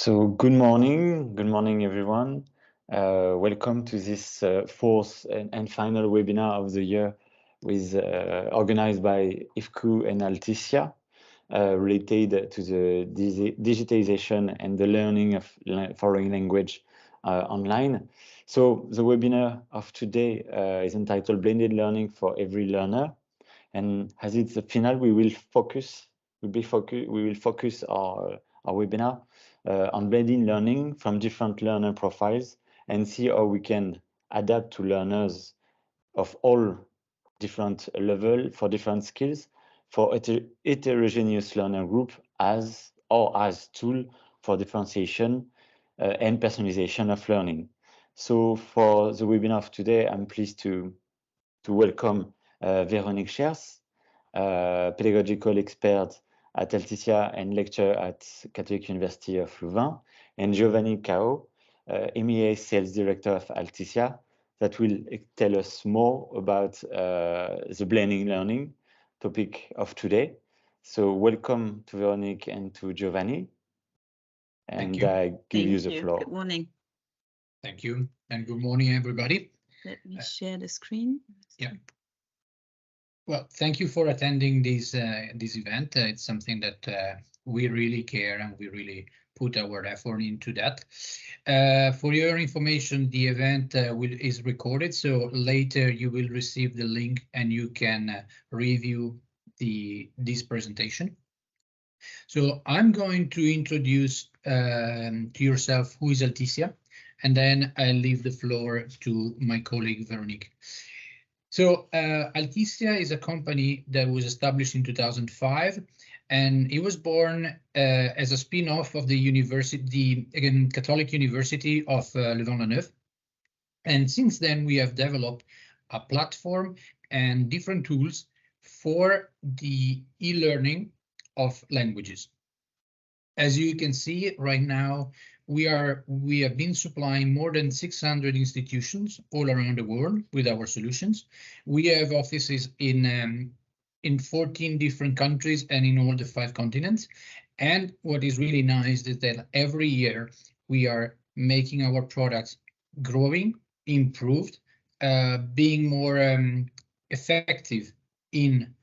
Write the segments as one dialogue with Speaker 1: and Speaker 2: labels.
Speaker 1: So good morning everyone. Welcome to this fourth and final webinar of the year with organized by IFCU and ALTISSIA related to the digitization and the learning of foreign language online. So the webinar of today is entitled Blended Learning for Every Learner, and as it's the final, we will focus our webinar on blended learning from different learner profiles and see how we can adapt to learners of all different level for different skills for heterogeneous learner group as tool for differentiation and personalization of learning. So for the webinar of today, I'm pleased to welcome Véronique Scheirs, Pedagogical Expert at ALTISSIA and lecturer at Catholic University of Louvain, and Giovanni, EMEA Sales Director of ALTISSIA, that will tell us more about the blended learning topic of today. So welcome to Véronique and to Giovanni. And I give you the floor.
Speaker 2: Good morning.
Speaker 3: Thank you, and good morning, everybody.
Speaker 2: Let me share the screen.
Speaker 3: Yeah. Well, thank you for attending this event. It's something that we really care and we really put our effort into that. For your information, the event is recorded, so later you will receive the link and you can review this presentation. So I'm going to introduce to yourself who is ALTISSIA, and then I'll leave the floor to my colleague Véronique. So ALTISSIA is a company that was established in 2005, and it was born as a spin-off of the university, again, Catholic University of Louvain-la-Neuve. And since then, we have developed a platform and different tools for the e-learning of languages. As you can see right now, we have been supplying more than 600 institutions all around the world with our solutions. We have offices in 14 different countries and in all the 5 continents. And what is really nice is that every year we are making our products growing, improved, being more effective in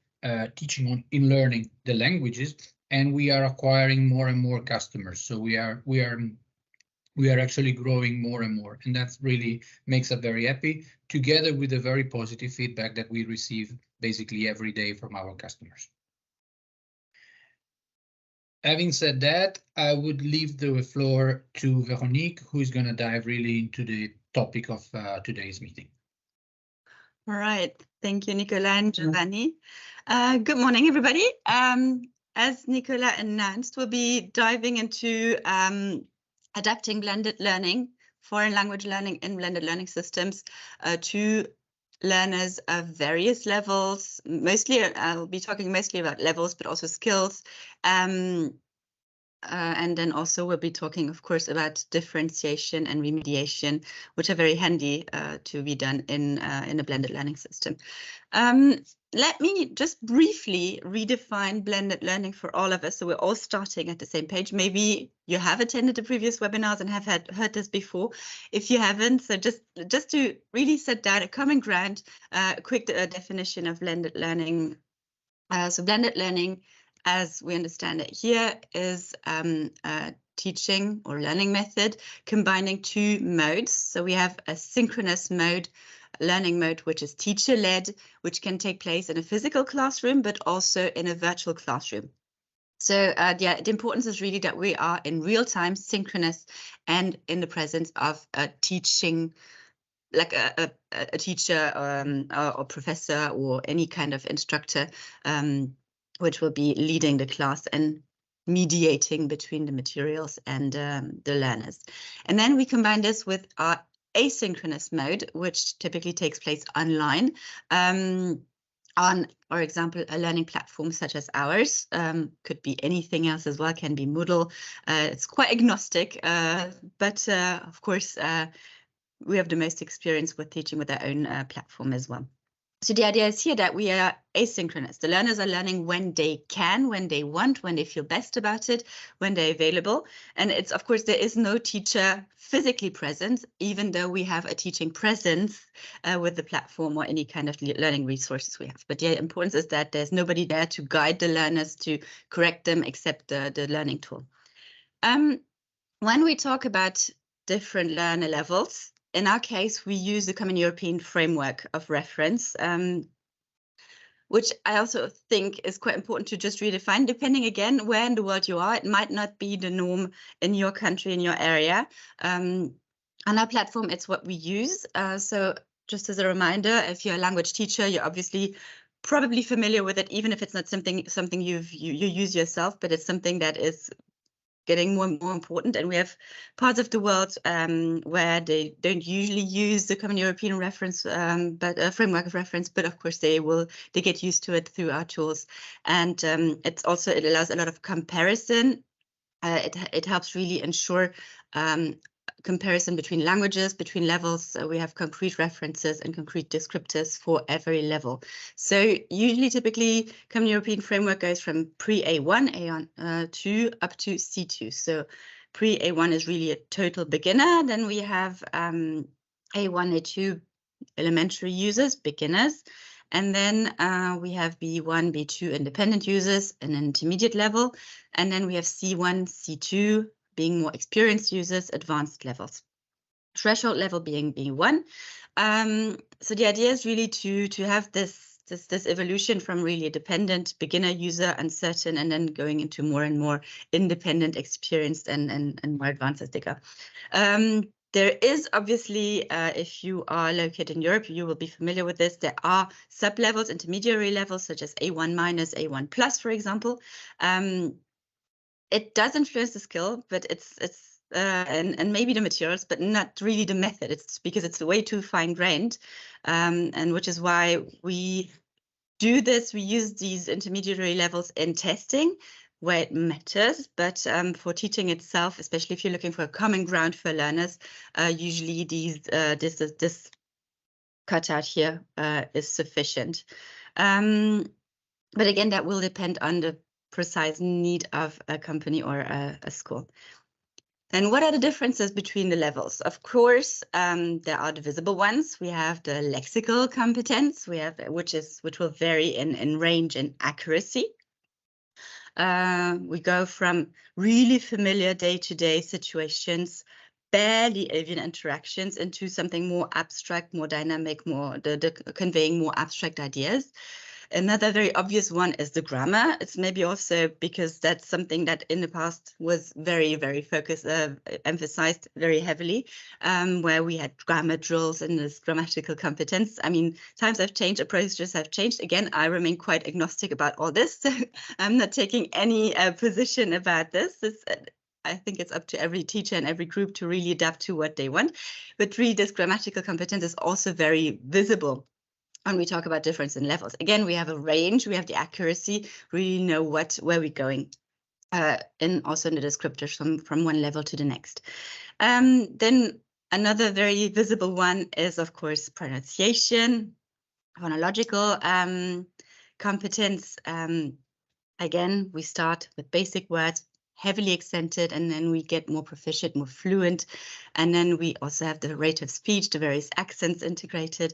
Speaker 3: teaching in learning the languages, and we are acquiring more and more customers. So we are actually growing more and more, and that really makes us very happy, together with the very positive feedback that we receive basically every day from our customers. Having said that, I would leave the floor to Véronique, who is going to dive really into the topic of today's meeting.
Speaker 2: All right, thank you, Nicola and Giovanni. Good morning, everybody. As Nicola announced, we'll be diving into adapting blended learning, foreign language learning in blended learning systems to learners of various levels. Mostly, I'll be talking mostly about levels, but also skills. And then also we'll be talking, of course, about differentiation and remediation, which are very handy to be done in a blended learning system. Let me just briefly redefine blended learning for all of us, so we're all starting at the same page. Maybe you have attended the previous webinars and have heard this before. If you haven't, so just to really set down a common ground, a quick definition of blended learning. So blended learning, as we understand it here, is a teaching or learning method combining 2 modes. So we have a synchronous mode, learning mode, which is teacher-led, which can take place in a physical classroom, but also in a virtual classroom. So the importance is really that we are in real time, synchronous, and in the presence of a teaching, like a teacher or professor or any kind of instructor, which will be leading the class and mediating between the materials and the learners. And then we combine this with our asynchronous mode, which typically takes place online on, for example, a learning platform such as ours. Could be anything else as well, can be Moodle. It's quite agnostic, but of course, we have the most experience with teaching with our own platform as well. So the idea is here that we are asynchronous. The learners are learning when they can, when they want, when they feel best about it, when they're available. And it's, of course, there is no teacher physically present, even though we have a teaching presence with the platform or any kind of learning resources we have. But the importance is that there's nobody there to guide the learners, to correct them, except the learning tool. When we talk about different learner levels, in our case, we use the Common European Framework of Reference, which I also think is quite important to just redefine, depending again where in the world you are. It might not be the norm in your country, in your area. On our platform, it's what we use. So just as a reminder, if you're a language teacher, you're obviously probably familiar with it, even if it's not something you use yourself, but it's something that is getting more and more important. And we have parts of the world where they don't usually use the Common European Reference, Framework of Reference, but of course they get used to it through our tools. And it allows a lot of comparison. It helps really ensure comparison between languages, between levels. We have concrete references and concrete descriptors for every level. So usually, typically, Common European Framework goes from pre-A1, A2 up to C2. So pre-A1 is really a total beginner. Then we have A1, A2 elementary users, beginners. And then we have B1, B2 independent users, an intermediate level. And then we have C1, C2, being more experienced users, advanced levels. Threshold level being B1. So the idea is really to have this evolution from really a dependent beginner user, uncertain, and then going into more and more independent, experienced, and more advanced as they go. There is obviously, if you are located in Europe, you will be familiar with this. There are sub-levels, intermediary levels, such as A1 minus, A1 plus, for example. It does influence the skill, but and maybe the materials, but not really the method. It's because it's way too fine-grained, and which is why we do this. We use these intermediary levels in testing where it matters, but for teaching itself, especially if you're looking for a common ground for learners, usually this cutout here is sufficient. But again, that will depend on the precise need of a company or a school. And what are the differences between the levels? Of course, there are the visible ones. We have the lexical competence, which will vary in range and accuracy. We go from really familiar day-to-day situations, barely even interactions, into something more abstract, more dynamic, more conveying more abstract ideas. Another very obvious one is the grammar. It's maybe also because that's something that in the past was very, very emphasized very heavily, where we had grammar drills and this grammatical competence. I mean, times have changed, approaches have changed. Again, I remain quite agnostic about all this. So I'm not taking any position about this. I think it's up to every teacher and every group to really adapt to what they want. But really, this grammatical competence is also very visible when we talk about difference in levels. Again, we have a range, we have the accuracy, really know where we're going, and also in the descriptors from one level to the next. Then another very visible one is, of course, pronunciation, phonological competence. Again, we start with basic words, heavily accented, and then we get more proficient, more fluent. And then we also have the rate of speech, the various accents integrated,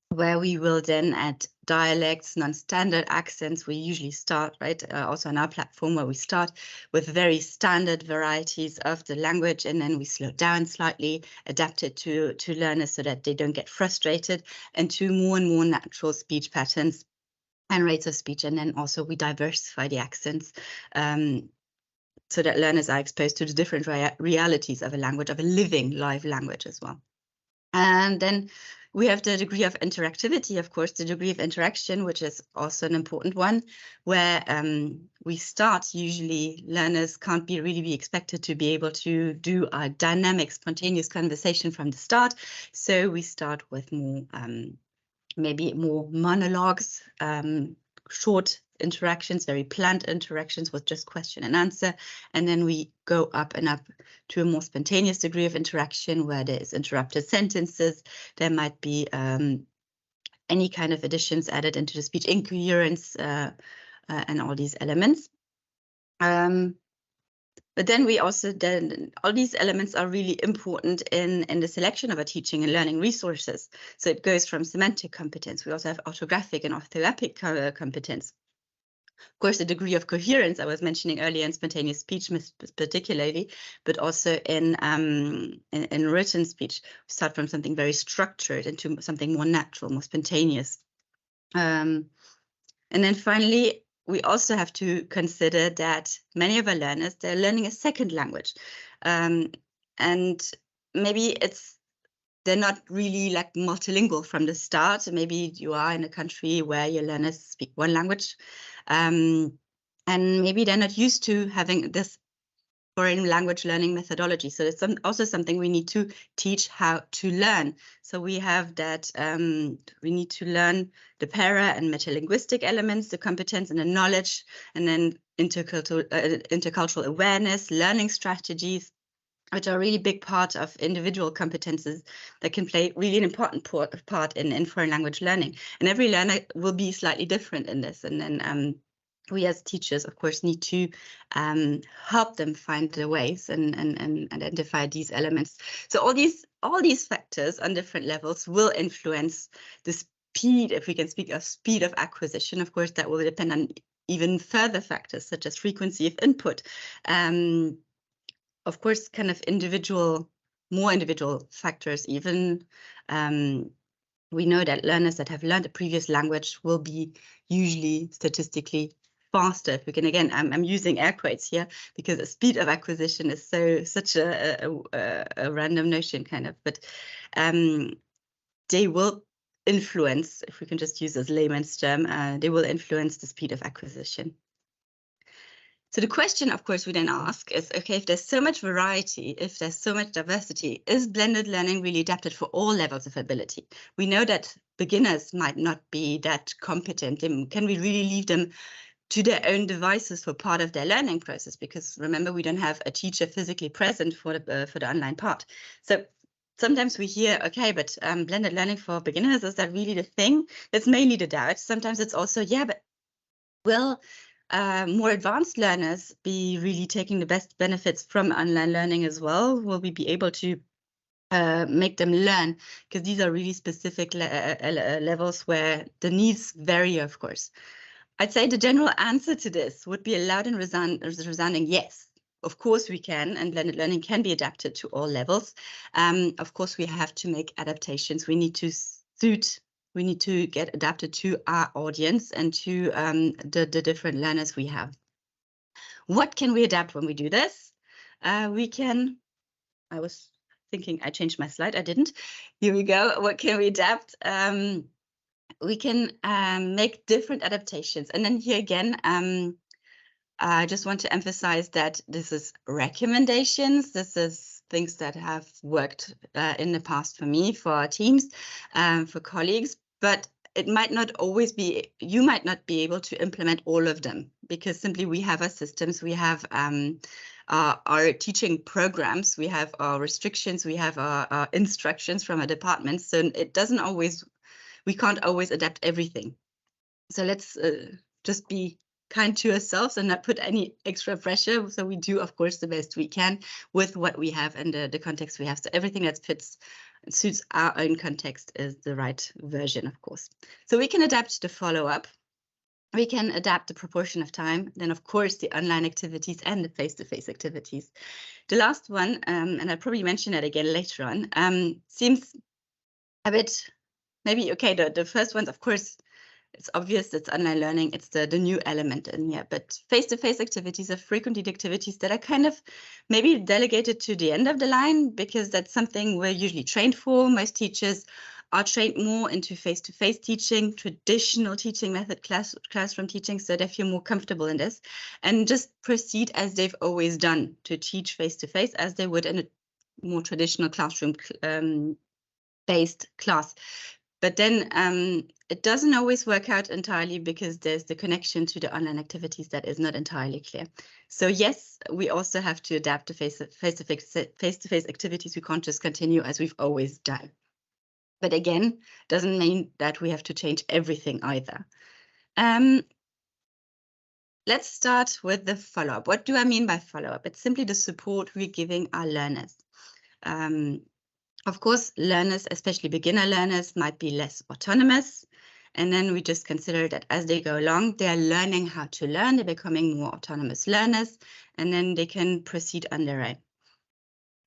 Speaker 2: where we will then add dialects, non-standard accents. We usually start, right, also on our platform, where we start with very standard varieties of the language, and then we slow down slightly, adapt it to learners so that they don't get frustrated, and to more and more natural speech patterns and rates of speech. And then also we diversify the accents so that learners are exposed to the different realities of a language, of a living live language as well. And then we have the degree of interactivity, of course, the degree of interaction, which is also an important one, where we start, usually learners can't really be expected to be able to do a dynamic, spontaneous conversation from the start. So we start with more, maybe more monologues, short interactions, very planned interactions with just question and answer. And then we go up and up to a more spontaneous degree of interaction, where there is interrupted sentences. There might be any kind of additions added into the speech, incoherence, and all these elements. But then we also, all these elements are really important in the selection of our teaching and learning resources. So it goes from semantic competence. We also have orthographic and orthoepic competence. Of course, the degree of coherence I was mentioning earlier in spontaneous speech, particularly, but also in written speech. We start from something very structured into something more natural, more spontaneous. And then finally, we also have to consider that many of our learners, they're learning a second language. And maybe they're not really like multilingual from the start. Maybe you are in a country where your learners speak one language, and maybe they're not used to having this foreign language learning methodology. So it's also something we need to teach how to learn. So we have that, we need to learn the para and metalinguistic elements, the competence and the knowledge, and then intercultural awareness, learning strategies, which are a really big part of individual competences that can play really an important part in foreign language learning. And every learner will be slightly different in this. And then we as teachers, of course, need to help them find the ways and identify these elements. So all these factors on different levels will influence the speed, if we can speak of speed of acquisition. Of course, that will depend on even further factors such as frequency of input. Of course, kind of more individual factors even. We know that learners that have learned a previous language will be usually statistically faster. If we can, again, I'm using air quotes here because the speed of acquisition is such a random notion kind of, but they will influence, if we can just use this layman's term, they will influence the speed of acquisition. So the question, of course, we then ask is, okay, if there's so much variety, if there's so much diversity, is blended learning really adapted for all levels of ability? We know that beginners might not be that competent. Can we really leave them to their own devices for part of their learning process? Because remember, we don't have a teacher physically present for the online part. So sometimes we hear, okay, but blended learning for beginners, is that really the thing? That's mainly the doubt. Sometimes it's also, yeah, but will more advanced learners be really taking the best benefits from online learning as well? Will we be able to make them learn? Because these are really specific levels where the needs vary, of course. I'd say the general answer to this would be a loud and resounding yes. Of course we can, and blended learning can be adapted to all levels. Of course, we have to make adaptations. We need to we need to get adapted to our audience and to the different learners we have. What can we adapt when we do this? We can, I was thinking I changed my slide, I didn't. Here we go. What can we adapt? We can make different adaptations. And then here again, I just want to emphasize that this is recommendations. This is things that have worked in the past for me, for our teams, for colleagues, but it might not always be, you might not be able to implement all of them because simply we have our systems, we have our teaching programs, we have our restrictions, we have our instructions from our departments. So it doesn't always, we can't always adapt everything. So let's just be kind to ourselves and not put any extra pressure. So we do, of course, the best we can with what we have and the context we have. So everything that suits our own context is the right version, of course. So we can adapt the follow-up. We can adapt the proportion of time. Then, of course, the online activities and the face-to-face activities. The last one, and I'll probably mention that again later on, seems a bit maybe, okay, the first ones, of course, it's obvious it's online learning, it's the new element in here, but face-to-face activities are frequently the activities that are kind of maybe delegated to the end of the line because that's something we're usually trained for. Most teachers are trained more into face-to-face teaching, traditional teaching method, classroom teaching, so they feel more comfortable in this and just proceed as they've always done to teach face-to-face as they would in a more traditional classroom based class. But then it doesn't always work out entirely because there's the connection to the online activities that is not entirely clear. So yes, we also have to adapt to face-to-face activities. We can't just continue as we've always done. But again, doesn't mean that we have to change everything either. Let's start with the follow-up. What do I mean by follow-up? It's simply the support we're giving our learners. Of course, learners, especially beginner learners, might be less autonomous. And then we just consider that as they go along, they're learning how to learn, they're becoming more autonomous learners, and then they can proceed on their own.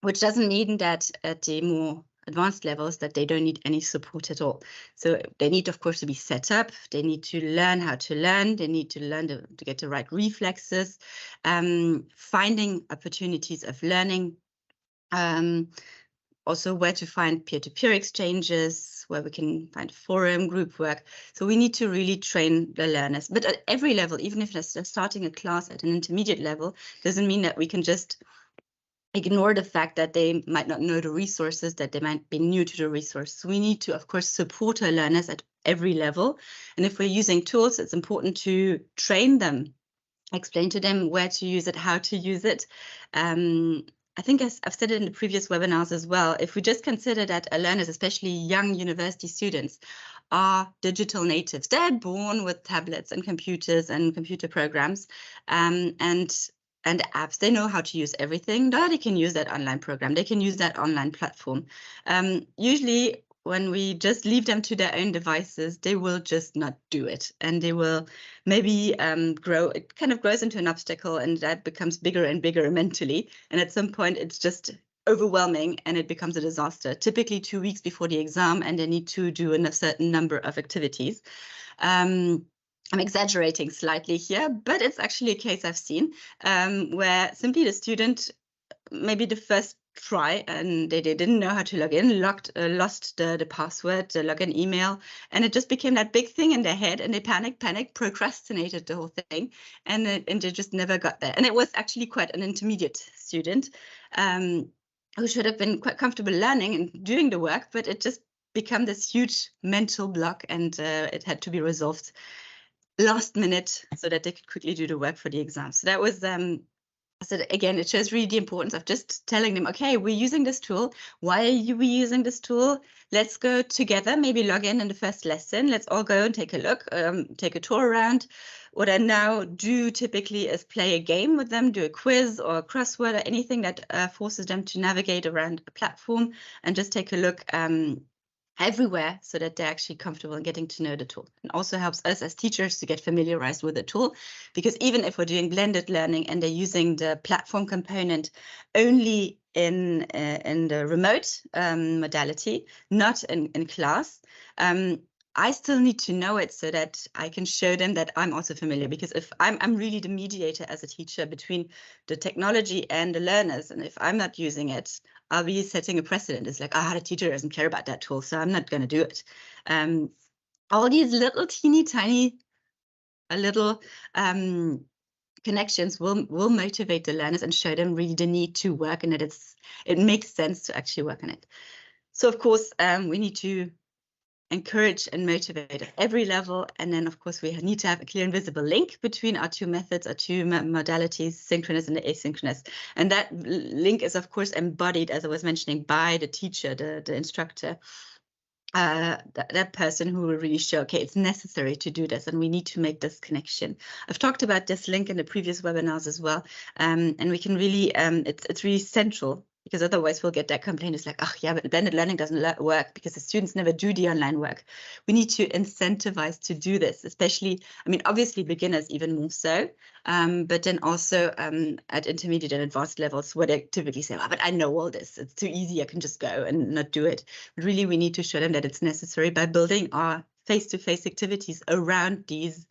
Speaker 2: Which doesn't mean that at the more advanced levels that they don't need any support at all. So they need, of course, to be set up. They need to learn how to learn. They need to learn to get the right reflexes, finding opportunities of learning, also where to find peer-to-peer exchanges, where we can find forum, group work. So we need to really train the learners. But at every level, even if they're starting a class at an intermediate level, doesn't mean that we can just ignore the fact that they might not know the resources, that they might be new to the resource. We need to, of course, support our learners at every level. And if we're using tools, it's important to train them, explain to them where to use it, how to use it. I think I've said it in the previous webinars as well, if we just consider that our learners, especially young university students, are digital natives. They're born with tablets and computers and computer programs and apps. They know how to use everything. They can use that online program. They can use that online platform. Usually, when we just leave them to their own devices, they will just not do it. And they will maybe grow. It kind of grows into an obstacle, and that becomes bigger and bigger mentally. And at some point, it's just overwhelming and it becomes a disaster, typically 2 weeks before the exam, and they need to do a certain number of activities. I'm exaggerating slightly here, but it's actually a case I've seen where simply the student, maybe the first try, and they didn't know how to log in, lost the password, the login email, and it just became that big thing in their head, and they panicked, procrastinated the whole thing, and they just never got there. And it was actually quite an intermediate student who should have been quite comfortable learning and doing the work, but it just became this huge mental block, and it had to be resolved last minute so that they could quickly do the work for the exam. So that was so again, it shows really the importance of just telling them, okay, we're using this tool. Why are we using this tool? Let's go together, maybe log in the first lesson. Let's all go and take a look, take a tour around. What I now do typically is play a game with them, do a quiz or a crossword or anything that forces them to navigate around a platform and just take a look everywhere so that they're actually comfortable in getting to know the tool. And also helps us as teachers to get familiarized with the tool, because even if we're doing blended learning and they're using the platform component only in the remote modality, not in class, I still need to know it so that I can show them that I'm also familiar, because if I'm really the mediator as a teacher between the technology and the learners, and if I'm not using it, I'll be setting a precedent. It's like, the teacher doesn't care about that tool, so I'm not going to do it. All these little teeny tiny little connections will motivate the learners and show them really the need to work, and that it makes sense to actually work on it. So of course, we need to encourage and motivate at every level. And then, of course, we need to have a clear and visible link between our two methods, our two modalities, synchronous and the asynchronous. And that link is, of course, embodied, as I was mentioning, by the teacher, the instructor, that person who will really show, okay, it's necessary to do this, and we need to make this connection. I've talked about this link in the previous webinars as well, and we can really, it's really central, because otherwise we'll get that complaint. It's like, yeah, but blended learning doesn't work because the students never do the online work. We need to incentivize to do this, especially, I mean, obviously beginners even more so, but then also at intermediate and advanced levels where they typically say, but I know all this, it's too easy, I can just go and not do it. But really, we need to show them that it's necessary by building our face-to-face activities around these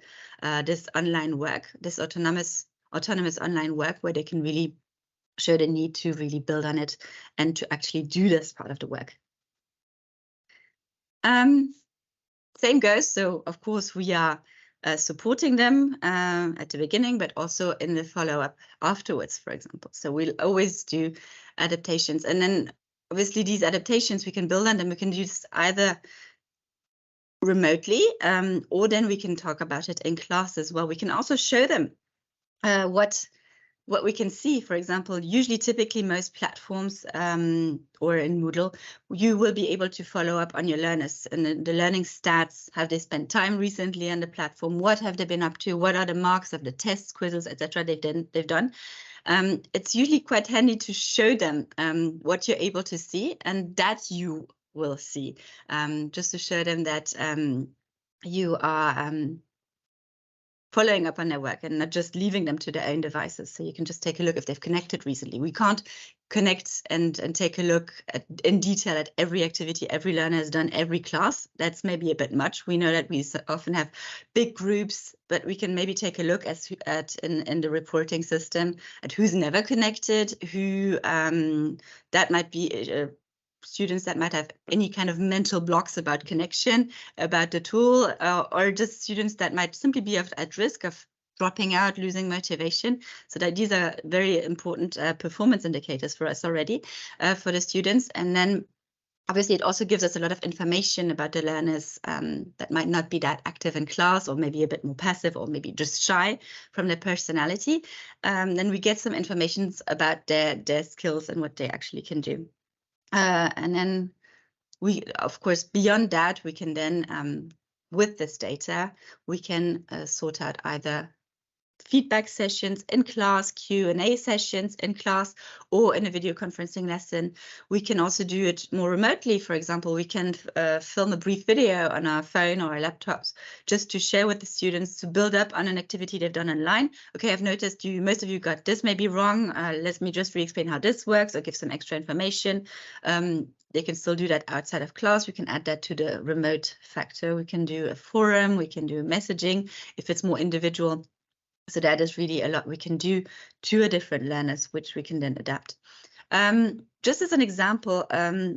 Speaker 2: this online work, this autonomous online work, where they can really show the need to really build on it and to actually do this part of the work. Same goes. So, of course, we are supporting them at the beginning, but also in the follow-up afterwards, for example. So we'll always do adaptations. And then, obviously, these adaptations, we can build on them. We can use either remotely, or then we can talk about it in class as well. We can also show them what what we can see, for example, usually typically most platforms or in Moodle, you will be able to follow up on your learners and the learning stats. Have they spent time recently on the platform? What have they been up to? What are the marks of the tests, quizzes, etc. they've done? It's usually quite handy to show them what you're able to see and that you will see, just to show them that you are following up on their work and not just leaving them to their own devices. So you can just take a look if they've connected recently. We can't connect and take a look in detail at every activity every learner has done every class. That's maybe a bit much. We know that we often have big groups, but we can maybe take a look at in the reporting system at who's never connected, who that might be students that might have any kind of mental blocks about connection, about the tool, or just students that might simply be at risk of dropping out, losing motivation. So that these are very important performance indicators for us already for the students. And then obviously it also gives us a lot of information about the learners that might not be that active in class or maybe a bit more passive or maybe just shy from their personality. Then we get some information about their skills and what they actually can do. And then we, of course, beyond that, we can then, with this data, we can sort out either feedback sessions in class, Q&A sessions in class, or in a video conferencing lesson. We can also do it more remotely. For example, we can film a brief video on our phone or our laptops just to share with the students to build up on an activity they've done online. Okay, I've noticed most of you got this maybe wrong. Let me just re-explain how this works or give some extra information. They can still do that outside of class. We can add that to the remote factor. We can do a forum. We can do messaging if it's more individual. So that is really a lot we can do to a different learners, which we can then adapt. Just as an example,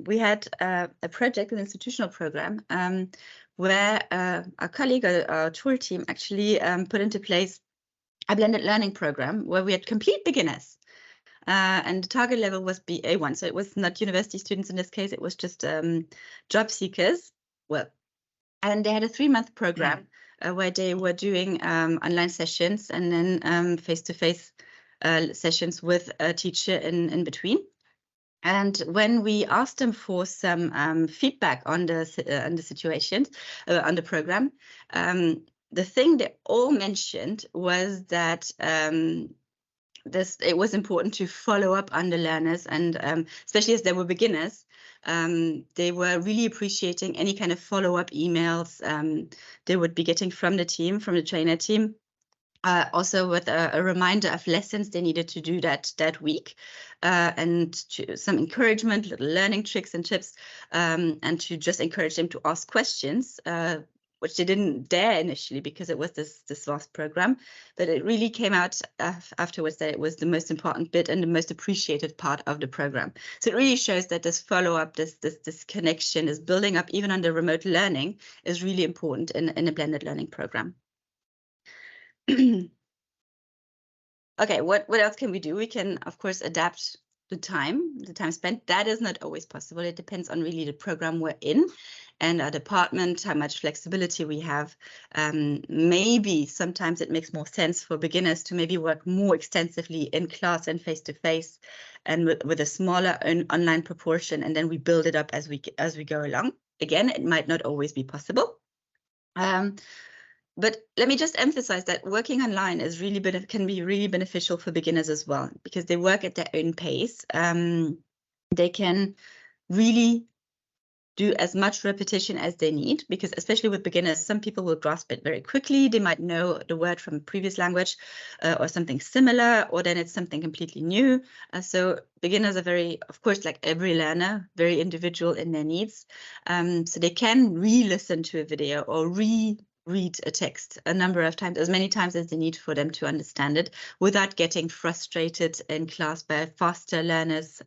Speaker 2: we had a project, an institutional program, where our colleague, our tour team actually put into place a blended learning program where we had complete beginners. And the target level was A1. So it was not university students in this case, it was just job seekers. Well, and they had a 3-month program. Where they were doing online sessions and then face-to-face sessions with a teacher in between. And when we asked them for some feedback on the situations, on the program, the thing they all mentioned was that it was important to follow up on the learners, and especially as they were beginners, they were really appreciating any kind of follow-up emails they would be getting from the team, from the trainer team, also with a reminder of lessons they needed to do that week, and some encouragement, little learning tricks and tips, and to just encourage them to ask questions, which they didn't dare initially because it was this vast program, but it really came out afterwards that it was the most important bit and the most appreciated part of the program. So it really shows that this follow-up, this connection, is building up even under remote learning is really important in a blended learning program. Okay, what else can we do? We can, of course, adapt the time spent. That is not always possible. It depends on really the program we're in and our department, how much flexibility we have. Maybe sometimes it makes more sense for beginners to maybe work more extensively in class and face-to-face and with a smaller online proportion, and then we build it up as we go along. Again, it might not always be possible. But let me just emphasize that working online is can be really beneficial for beginners as well, because they work at their own pace. They can really do as much repetition as they need, because especially with beginners, some people will grasp it very quickly. They might know the word from a previous language or something similar, or then it's something completely new. So beginners are very, of course, like every learner, very individual in their needs. So they can re-listen to a video or read a text a number of times, as many times as they need for them to understand it, without getting frustrated in class by faster learners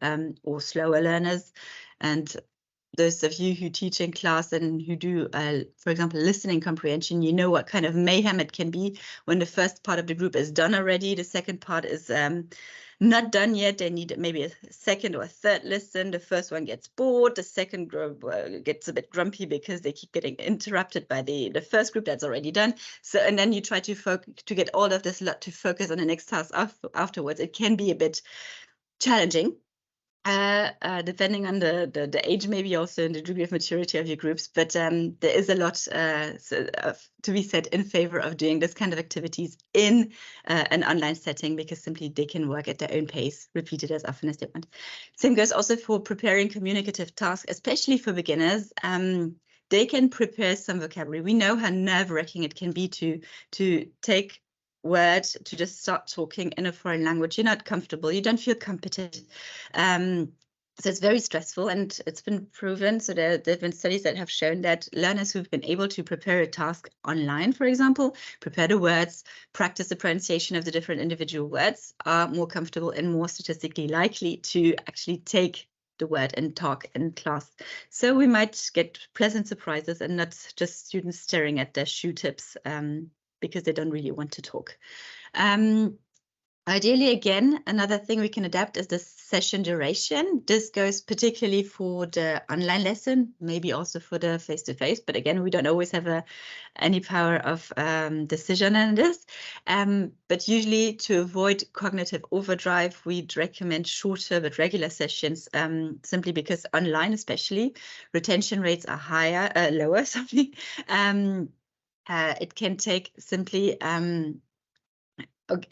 Speaker 2: or slower learners. And those of you who teach in class and who do, for example, listening comprehension, you know what kind of mayhem it can be when the first part of the group is done already. The second part is not done yet. They need maybe a second or a third listen. The first one gets bored. The second group gets a bit grumpy because they keep getting interrupted by the first group that's already done. So, and then you try to get all of this lot to focus on the next task afterwards. It can be a bit challenging. Depending on the age, maybe also in the degree of maturity of your groups, but there is a lot to be said in favor of doing this kind of activities in an online setting, because simply they can work at their own pace, repeated as often as they want. Same goes also for preparing communicative tasks, especially for beginners. They can prepare some vocabulary. We know how nerve-wracking it can be to take words, to just start talking in a foreign language. You're not comfortable, you don't feel competent. So it's very stressful, and it's been proven. So there have been studies that have shown that learners who've been able to prepare a task online, for example, prepare the words, practice the pronunciation of the different individual words, are more comfortable and more statistically likely to actually take the word and talk in class. So we might get pleasant surprises and not just students staring at their shoe tips because they don't really want to talk. Ideally, again, another thing we can adapt is the session duration. This goes particularly for the online lesson, maybe also for the face-to-face, but again, we don't always have any power of decision in this. But usually, to avoid cognitive overdrive, we'd recommend shorter but regular sessions, simply because online especially, retention rates are lower, sorry. It can take simply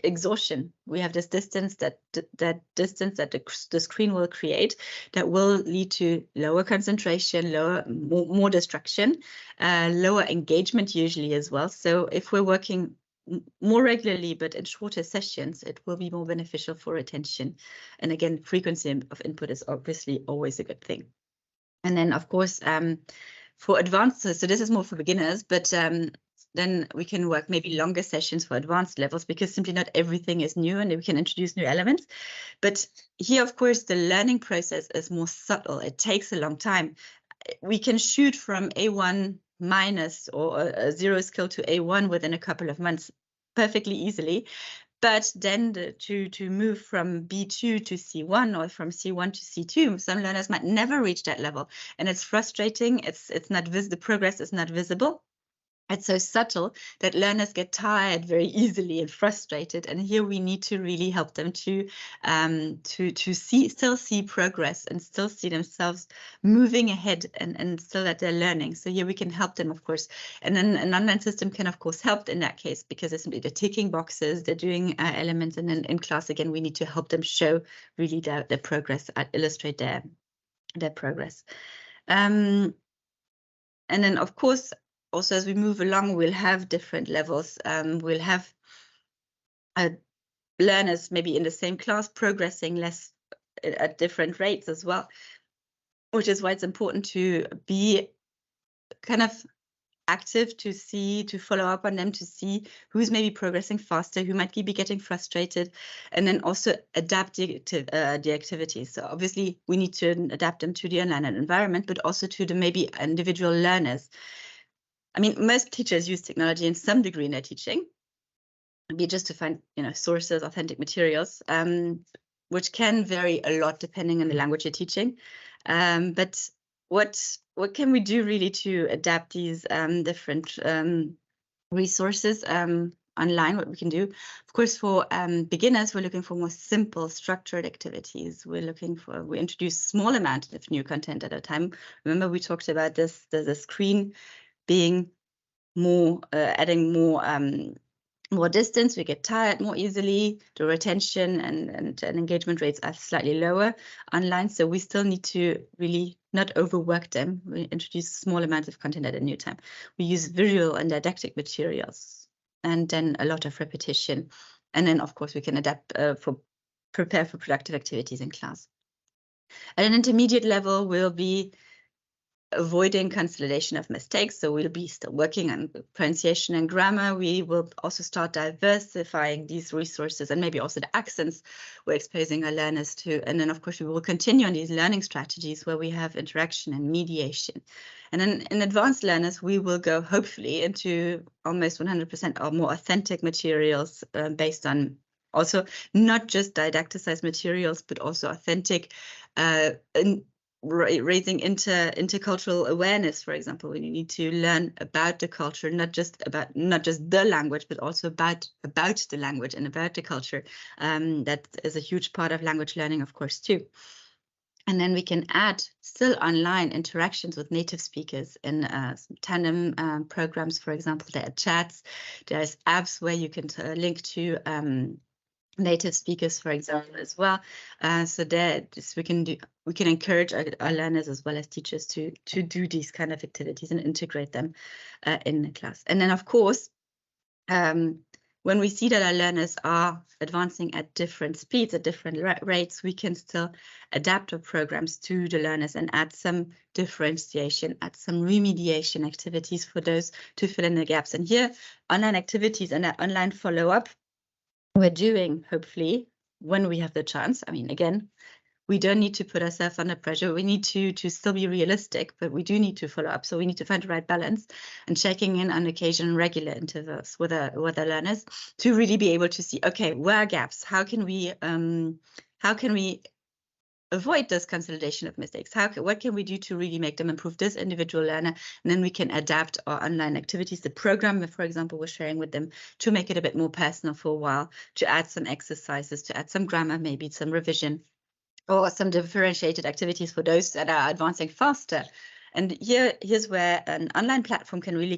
Speaker 2: exhaustion. We have this distance that the screen will create that will lead to lower concentration, more distraction, lower engagement usually as well. So if we're working more regularly but in shorter sessions, it will be more beneficial for attention. And again, frequency of input is obviously always a good thing. And then of course, for advanced, so this is more for beginners, but then we can work maybe longer sessions for advanced levels, because simply not everything is new and we can introduce new elements. But here, of course, the learning process is more subtle. It takes a long time. We can shoot from A1 minus or a 0 skill to A1 within a couple of months perfectly easily. But then to move from B2 to C1 or from C1 to C2, some learners might never reach that level. And it's frustrating. It's not the progress is not visible. It's so subtle that learners get tired very easily and frustrated. And here we need to really help them to still see progress and still see themselves moving ahead and still that they're learning. So here we can help them, of course. And then an online system can, of course, help in that case, because they're simply ticking boxes, they're doing elements. And then in class, again, we need to help them show really their progress, illustrate their progress. And then, of course, also, as we move along, we'll have different levels. We'll have learners maybe in the same class progressing less at different rates as well, which is why it's important to be kind of active, to follow up on them, to see who's maybe progressing faster, who might be getting frustrated, and then also adapt the activities. So obviously, we need to adapt them to the online environment, but also to the maybe individual learners. I mean, most teachers use technology in some degree in their teaching, be just to find, sources, authentic materials, which can vary a lot depending on the language you're teaching. But what can we do really to adapt these different resources online? What we can do, of course, for beginners, we're looking for more simple, structured activities. We introduce small amount of new content at a time. Remember, we talked about this, the screen being more, adding more distance, we get tired more easily. The retention and engagement rates are slightly lower online, so we still need to really not overwork them. We introduce small amounts of content at a new time. We use visual and didactic materials, and then a lot of repetition. And then, of course, we can prepare for productive activities in class. At an intermediate level, we'll be avoiding consolidation of mistakes. So we'll be still working on pronunciation and grammar. We will also start diversifying these resources and maybe also the accents we're exposing our learners to. And then, of course, we will continue on these learning strategies where we have interaction and mediation. And then in advanced learners, we will go hopefully into almost 100% or more authentic materials based on also not just didacticized materials, but also authentic raising intercultural awareness, for example, when you need to learn about the culture, not just the language, but also about the language and about the culture. That is a huge part of language learning, of course, too. And then we can add still online interactions with native speakers in tandem programs, for example. There are chats, there's apps where you can link to native speakers, for example, as well. So that we can encourage our learners as well as teachers to do these kind of activities and integrate them in the class. And then, of course, when we see that our learners are advancing at different speeds, at different rates, we can still adapt our programs to the learners and add some differentiation, add some remediation activities for those to fill in the gaps. And here, online activities and online follow-up we're doing, hopefully, when we have the chance. I mean, again, we don't need to put ourselves under pressure. We need to still be realistic, but we do need to follow up. So we need to find the right balance and checking in on occasion, regular intervals with our learners to really be able to see, okay, where are gaps? How can we avoid this consolidation of mistakes? What can we do to really make them improve this individual learner? And then we can adapt our online activities, the program, for example, we're sharing with them to make it a bit more personal for a while, to add some exercises, to add some grammar, maybe some revision, or some differentiated activities for those that are advancing faster. And here's where an online platform can really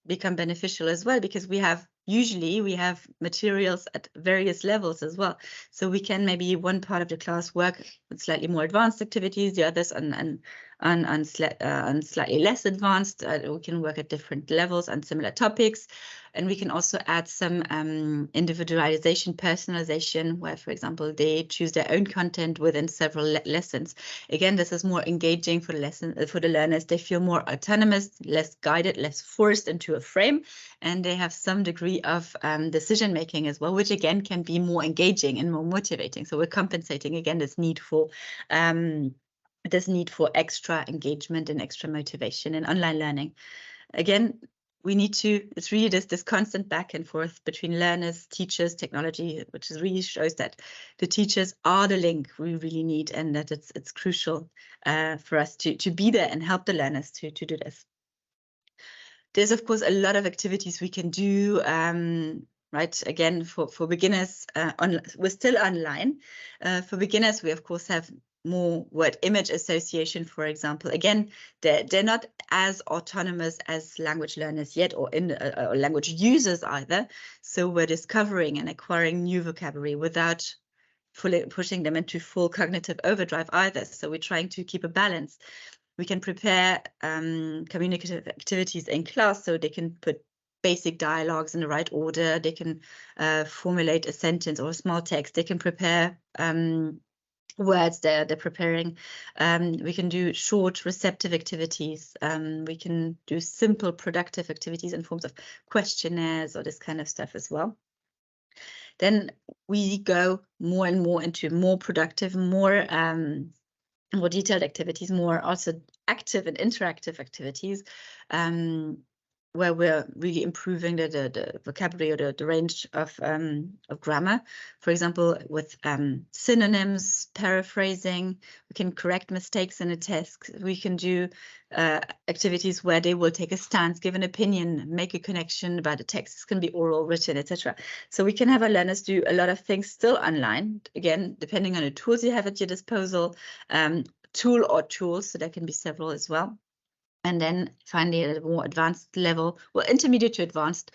Speaker 2: become beneficial as well, because usually we have materials at various levels as well. So we can maybe one part of the class work with slightly more advanced activities, the others on slightly less advanced. We can work at different levels on similar topics. And we can also add some individualization, personalization, where, for example, they choose their own content within several lessons. Again, this is more engaging for the learners. They feel more autonomous, less guided, less forced into a frame, and they have some degree of decision making as well, which again can be more engaging and more motivating. So we're compensating again this need for extra engagement and extra motivation in online learning. Again, it's really this constant back and forth between learners, teachers, technology, which really shows that the teachers are the link we really need, and that it's crucial for us to be there and help the learners to do this. There's, of course, a lot of activities we can do, right? Again, for beginners, we're still online. For beginners, we, of course, have more word image association, for example. Again, they're not as autonomous as language learners yet, or language users either. So we're discovering and acquiring new vocabulary without pushing them into full cognitive overdrive either. So we're trying to keep a balance. We can prepare communicative activities in class so they can put basic dialogues in the right order. They can formulate a sentence or a small text. They can prepare words they're preparing. We can do short receptive activities. We can do simple productive activities in forms of questionnaires or this kind of stuff as well. Then we go more and more into more productive, more detailed activities, more also active and interactive activities, where we're really improving the vocabulary or the range of grammar. For example, with synonyms, paraphrasing, we can correct mistakes in a test. We can do activities where they will take a stance, give an opinion, make a connection about a text. This can be oral, written, etc. So we can have our learners do a lot of things still online, again, depending on the tools you have at your disposal, tool or tools, so there can be several as well. And then finally, at a more advanced level, well, intermediate to advanced,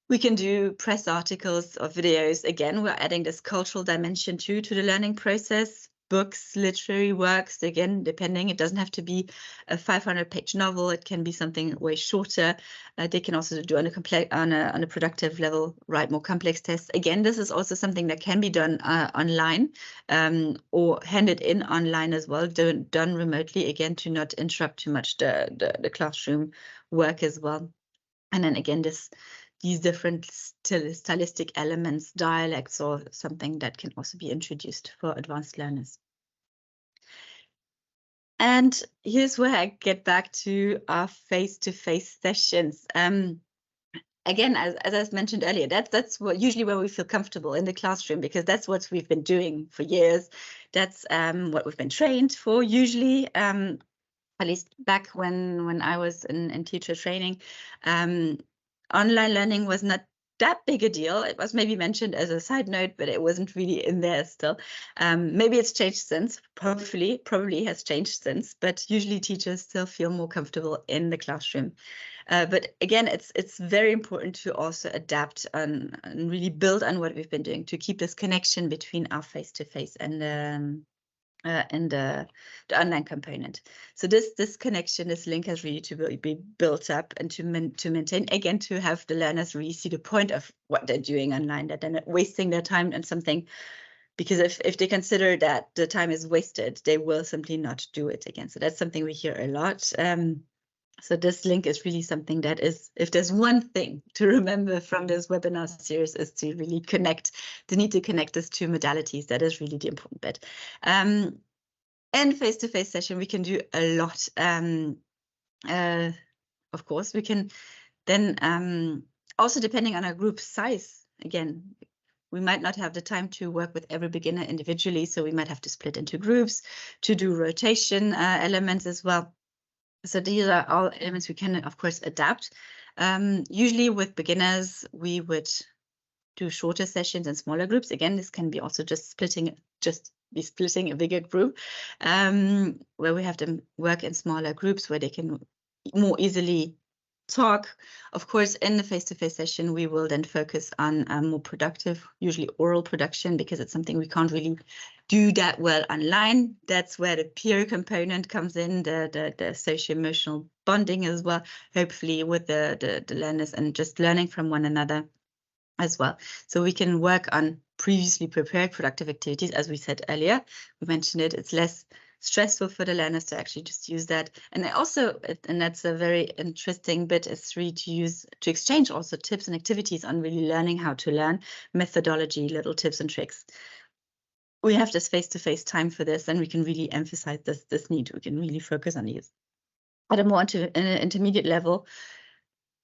Speaker 2: we can do press articles or videos. Again, we're adding this cultural dimension to the learning process. books, literary works, again, depending, it doesn't have to be a 500-page novel, it can be something way shorter. They can also do on a productive level, write more complex tests. Again, this is also something that can be done online, or handed in online as well, done remotely, again, to not interrupt too much the classroom work as well. And then again, these different stylistic elements, dialects, or something that can also be introduced for advanced learners. And here's where I get back to our face-to-face sessions. Again, as I mentioned earlier, that's usually where we feel comfortable in the classroom, because that's what we've been doing for years. That's what we've been trained for usually, at least back when I was in teacher training. Online learning was not that big a deal. It was maybe mentioned as a side note, but it wasn't really in there still. Maybe it's changed since, probably has changed since, but usually teachers still feel more comfortable in the classroom. But again, it's very important to also adapt and really build on what we've been doing to keep this connection between our face-to-face and the online component. So this connection, this link has really to be built up and to maintain, again, to have the learners really see the point of what they're doing online, that they're not wasting their time on something, because if they consider that the time is wasted, they will simply not do it again. So that's something we hear a lot. So this link is really something that is, if there's one thing to remember from this webinar series, is to really connect, the need to connect these two modalities. That is really the important bit. And face-to-face session, we can do a lot. Of course, we can then also, depending on our group size, again, we might not have the time to work with every beginner individually, so we might have to split into groups to do rotation elements as well. So these are all elements we can, of course, adapt. Usually with beginners, we would do shorter sessions and smaller groups. Again, this can be also just splitting a bigger group, where we have them work in smaller groups where they can more easily talk. Of course, in the face-to-face session, we will then focus on more productive, usually oral production, because it's something we can't really do that well online. That's where the peer component comes in, the socio-emotional bonding as well, hopefully with the learners, and just learning from one another as well. So we can work on previously prepared productive activities. As we said earlier, we mentioned it's less stressful for the learners to actually just use that. And also, and that's a very interesting bit, is really to exchange also tips and activities on really learning how to learn, methodology, little tips and tricks. We have this face-to-face time for this, and we can really emphasize this need. We can really focus on these. At a more intermediate level,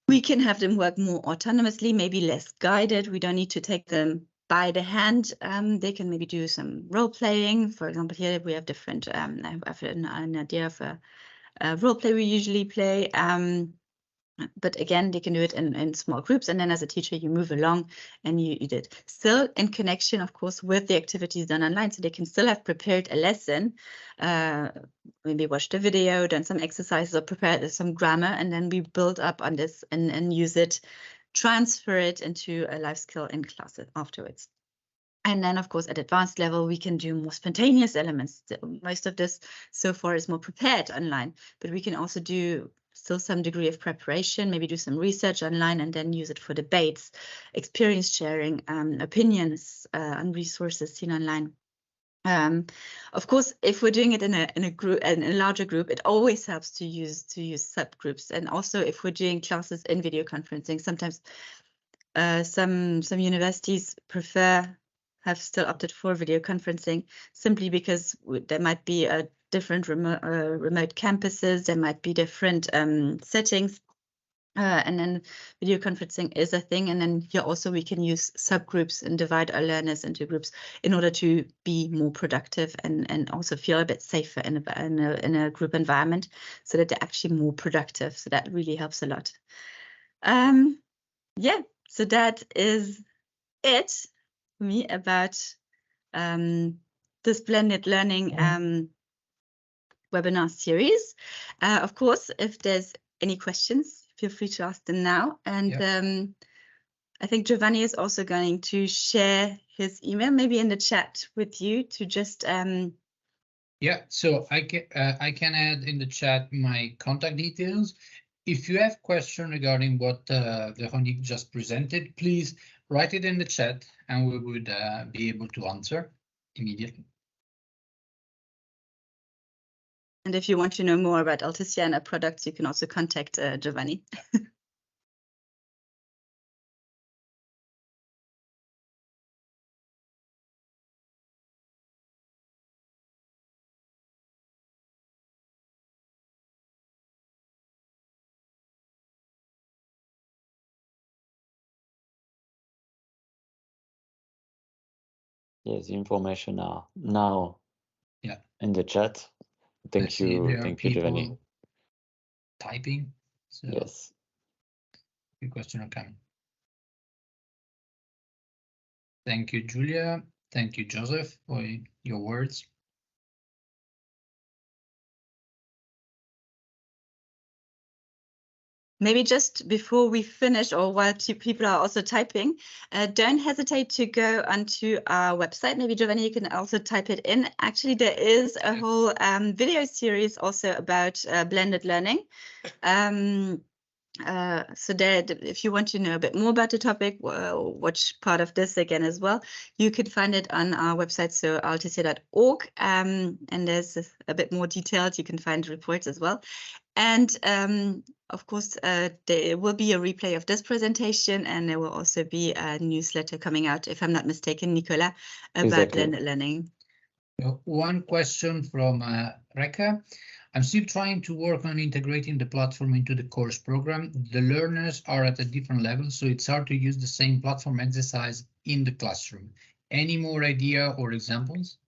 Speaker 2: we can have them work more autonomously, maybe less guided. We don't need to take them by the hand. They can maybe do some role playing. For example, here we have different, I have an idea of a role play we usually play. But again, they can do it in small groups. And then as a teacher, you move along and you did. Still in connection, of course, with the activities done online. So they can still have prepared a lesson, maybe watched a video, done some exercises, or prepared some grammar. And then we build up on this and use it, transfer it into a life skill in classes afterwards. And then, of course, at advanced level, we can do more spontaneous elements. Most of this so far is more prepared online, but we can also do still some degree of preparation, maybe do some research online and then use it for debates, experience sharing, opinions on resources seen online. Of course, if we're doing it in a group, in a larger group, it always helps to use subgroups. And also, if we're doing classes in video conferencing, sometimes some universities have still opted for video conferencing, simply because there might be a different remote campuses, there might be different settings, and then video conferencing is a thing. And then here also we can use subgroups and divide our learners into groups in order to be more productive and also feel a bit safer in a group environment, so that they're actually more productive. So that really helps a lot. Yeah, so that is it for me about this blended learning webinar series. Of course, if there's any questions, feel free to ask them now. And I think Giovanni is also going to share his email, maybe in the chat with you, to just
Speaker 3: Yeah, so I can add in the chat my contact details. If you have questions regarding what Véronique just presented, please write it in the chat and we would be able to answer immediately.
Speaker 2: And if you want to know more about ALTISSIA and our products, you can also contact Giovanni.
Speaker 1: Yes, the information are now in the chat. Thank you, Giovanni.
Speaker 3: Typing. So
Speaker 1: yes.
Speaker 3: Your question are coming. Thank you, Julia. Thank you, Joseph, for your words.
Speaker 2: Maybe just before we finish, or while people are also typing, don't hesitate to go onto our website. Maybe Giovanni, you can also type it in. Actually, there is a whole video series also about blended learning. So there, if you want to know a bit more about the topic, watch part of this again as well, you can find it on our website, so altissia.org, and there's a bit more detailed. You can find reports as well. And of course, there will be a replay of this presentation, and there will also be a newsletter coming out, if I'm not mistaken, Nicola, about blended learning.
Speaker 3: One question from Reka. I'm still trying to work on integrating the platform into the course program. The learners are at a different level, so it's hard to use the same platform exercise in the classroom. Any more idea or examples?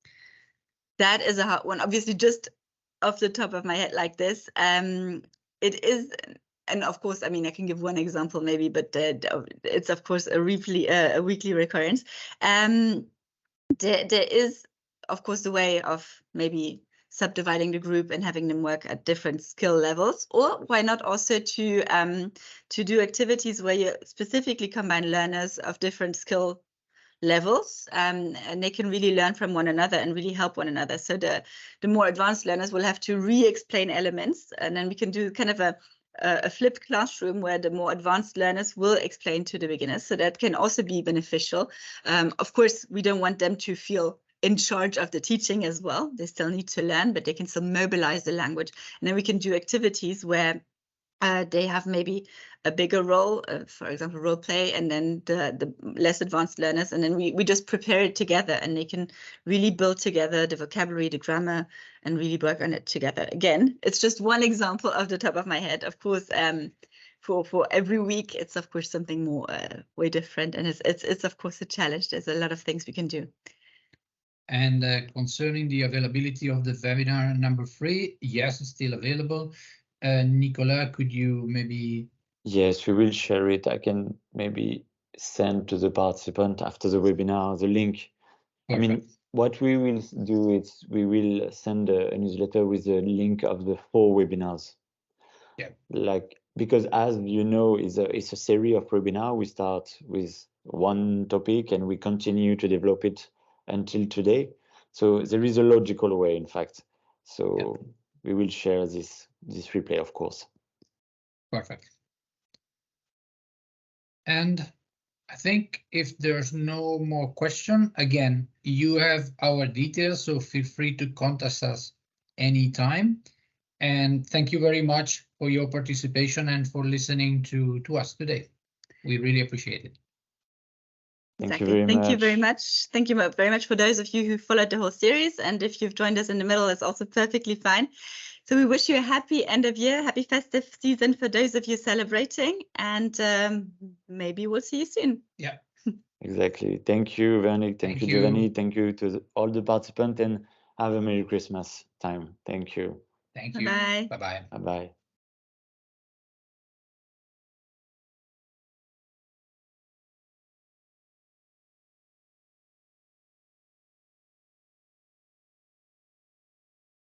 Speaker 2: That is a hard one. Obviously, just off the top of my head like this, it is, and of course, I mean, I can give one example maybe, but it's of course a weekly recurrence. There is, of course, the way of maybe subdividing the group and having them work at different skill levels, or why not also to do activities where you specifically combine learners of different skill levels, and they can really learn from one another and really help one another. So the more advanced learners will have to re-explain elements, and then we can do kind of a flipped classroom where the more advanced learners will explain to the beginners. So that can also be beneficial. Of course, we don't want them to feel in charge of the teaching as well. They still need to learn, but they can still mobilize the language. And then we can do activities where they have maybe a bigger role, for example, role play, and then the less advanced learners, and then we just prepare it together, and they can really build together the vocabulary, the grammar, and really work on it together. Again, it's just one example off the top of my head. Of course, for every week, it's of course something more way different, and it's of course a challenge. There's a lot of things we can do.
Speaker 3: And concerning the availability of the webinar number 3, yes, it's still available. Nicola, could you maybe?
Speaker 1: Yes, we will share it. I can maybe send to the participant after the webinar the link. Perfect. I mean, what we will do is we will send a newsletter with the link of the 4 webinars.
Speaker 3: Yeah.
Speaker 1: Like, because as you know, it's a series of webinars. We start with one topic and we continue to develop it until today. So there is a logical way, in fact. So we will share this replay, of course.
Speaker 3: Perfect. And I think if there's no more question, again, you have our details, so feel free to contact us anytime. And thank you very much for your participation and for listening to us today. We really appreciate it.
Speaker 1: Thank you very much.
Speaker 2: Thank you very much. Thank you very much for those of you who followed the whole series. And if you've joined us in the middle, it's also perfectly fine. So we wish you a happy end of year, happy festive season for those of you celebrating, and maybe we'll see you soon.
Speaker 3: Yeah.
Speaker 1: Exactly. Thank you, Véronique. Thank you, Giovanni. Thank you to all the participants, and have a Merry Christmas time. Thank you.
Speaker 3: Thank you.
Speaker 2: Bye-bye.
Speaker 3: Bye-bye.
Speaker 1: Bye-bye.